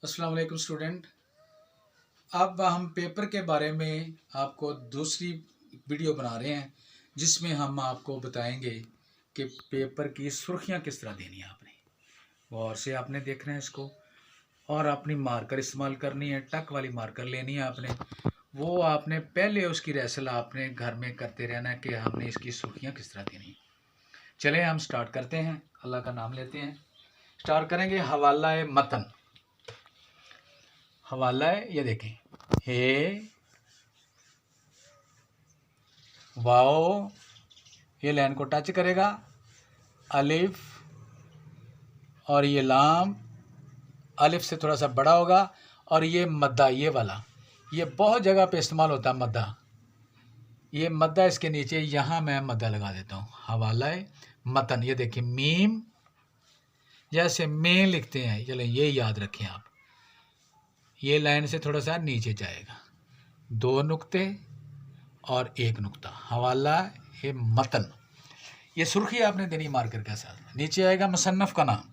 अस्सलाम वालेकुम स्टूडेंट। अब हम पेपर के बारे में आपको दूसरी वीडियो बना रहे हैं जिसमें हम आपको बताएंगे कि पेपर की सुर्खियां किस तरह देनी है। आपने गौर से आपने देखना है इसको, और अपनी मार्कर इस्तेमाल करनी है, टक वाली मार्कर लेनी है आपने। वो आपने पहले उसकी रैसल आपने घर में करते रहना है कि हमने इसकी सुर्खियां किस तरह देनी है। चले हम स्टार्ट करते हैं, अल्लाह का नाम लेते हैं। स्टार्ट करेंगे हवाला मतन। हवाला है, ये देखें, हे वाओ, ये लाइन को टच करेगा, अलिफ और ये लाम अलिफ से थोड़ा सा बड़ा होगा, और ये मद्दा, ये वाला, ये बहुत जगह पे इस्तेमाल होता है मद्दा। ये मद्दा इसके नीचे, यहाँ मैं मद्दा लगा देता हूँ। हवाला है मतन, ये देखिए मीम जैसे में लिखते हैं, चलो ये याद रखें आप। ये लाइन से थोड़ा सा नीचे जाएगा, 2 नुक्ते और 1 नुक्ता। हवाला है मतन, ये सुर्खी आपने देनी मार्कर के साथ। नीचे आएगा मुसन्नफ़ का नाम,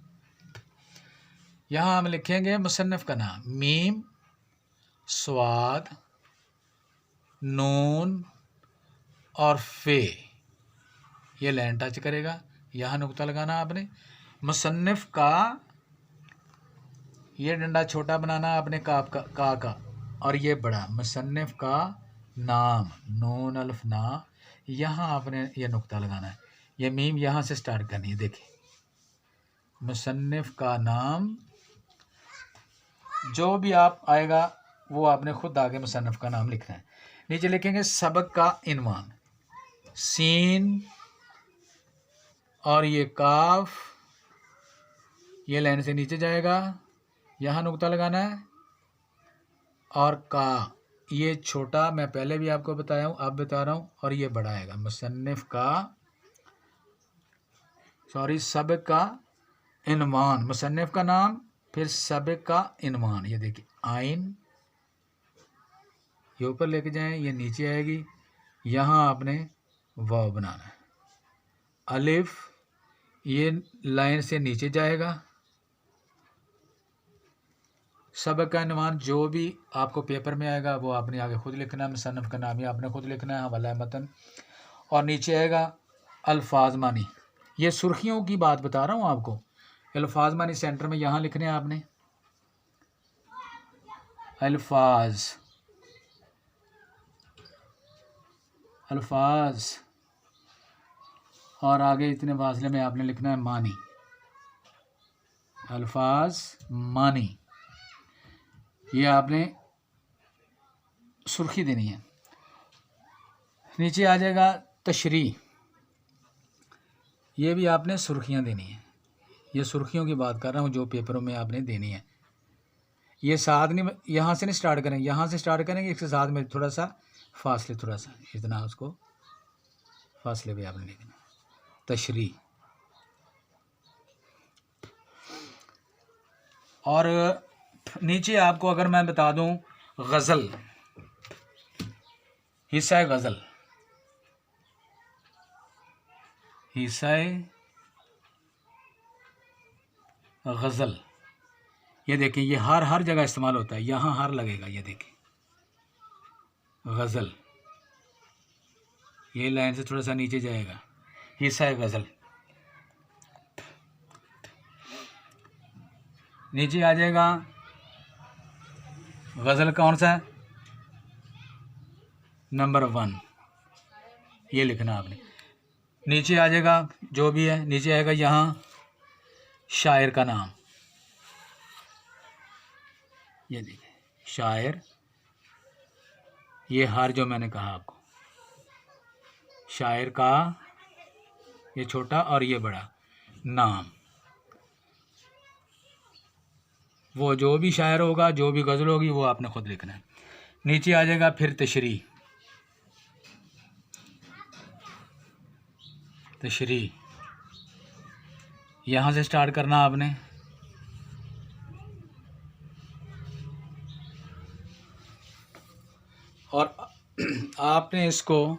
यहाँ हम लिखेंगे मुसन्नफ़ का नाम, मीम स्वाद नून और फे, ये लाइन टच करेगा, यहाँ नुक्ता लगाना आपने। मुसन्नफ़ का, ये डंडा छोटा बनाना आपने का और ये बड़ा। मुसन्नफ़ का नाम, नून अल्फ ना, यहाँ आपने ये नुक्ता लगाना है। ये मीम यहाँ से स्टार्ट करनी है, देखिए मुसन्नफ़ का नाम, जो भी आप आएगा वो आपने खुद आगे मुसन्नफ़ का नाम लिखना है। नीचे लिखेंगे सबक का इनवान, सीन और ये काफ, ये लाइन से नीचे जाएगा, यहाँ नुक्ता लगाना है। और का, ये छोटा मैं पहले भी आपको बताया हूँ, अब बता रहा हूँ, और ये बड़ा आएगा। मुसन्निफ़ का, सॉरी, सबक का इनवान, मुसन्निफ़ का नाम, फिर सबक का इनवान, ये देखिए आइन, ये ऊपर लेके जाएं, ये नीचे आएगी, यहाँ आपने वाव बनाना है। अलिफ, ये लाइन से नीचे जाएगा। सबक का इनवान जो भी आपको पेपर में आएगा वो आपने आगे खुद लिखना है। मुसन्नफ़ का नाम ये आपने खुद लिखना है, हवाला मतन। और नीचे आएगा अल्फाज मानी, ये सुर्खियों की बात बता रहा हूँ आपको। अल्फाज मानी सेंटर में यहाँ लिखने हैं आपने, अल्फाज, अल्फाज, और आगे इतने फासले में आपने लिखना है मानी, अल्फाज मानी, ये आपने सुर्खी देनी है। नीचे आ जाएगा तशरी, ये भी आपने सुर्खियाँ देनी है। ये सुर्खियों की बात कर रहा हूँ जो पेपरों में आपने देनी है। ये साथ नहीं, यहाँ से नहीं स्टार्ट करेंगे, यहाँ से स्टार्ट करेंगे, इसके साथ में थोड़ा सा फासले, थोड़ा सा इतना उसको फासले पे आपने लिखना। तशरी, और नीचे आपको अगर मैं बता दूं गज़ल, हिस्सा गज़ल, हिस्सा गज़ल, ये देखिए ये हर जगह इस्तेमाल होता है, यहाँ हर लगेगा, ये देखिए गज़ल, ये लाइन से थोड़ा सा नीचे जाएगा, हिस्सा गज़ल। नीचे आ जाएगा गज़ल कौन सा है, नंबर 1, ये लिखना आपने। नीचे आ जाएगा जो भी है, नीचे आएगा यहाँ शायर का नाम, ये देखिए शायर, ये हर जो मैंने कहा आपको, शायर का, ये छोटा और ये बड़ा, नाम, वो जो भी शायर होगा, जो भी गज़ल होगी वो आपने खुद लिखना है। नीचे आ जाएगा फिर तशरी, तशरी, यहाँ से स्टार्ट करना आपने, और आपने इसको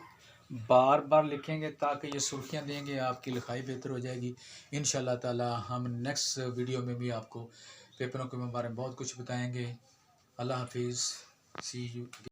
बार बार लिखेंगे ताकि ये सुर्खियाँ देंगे, आपकी लिखाई बेहतर हो जाएगी। इंशाल्लाह ताला हम नेक्स्ट वीडियो में भी आपको पेपरों के बारे में बहुत कुछ बताएंगे। अल्लाह हाफिज़, सी यू।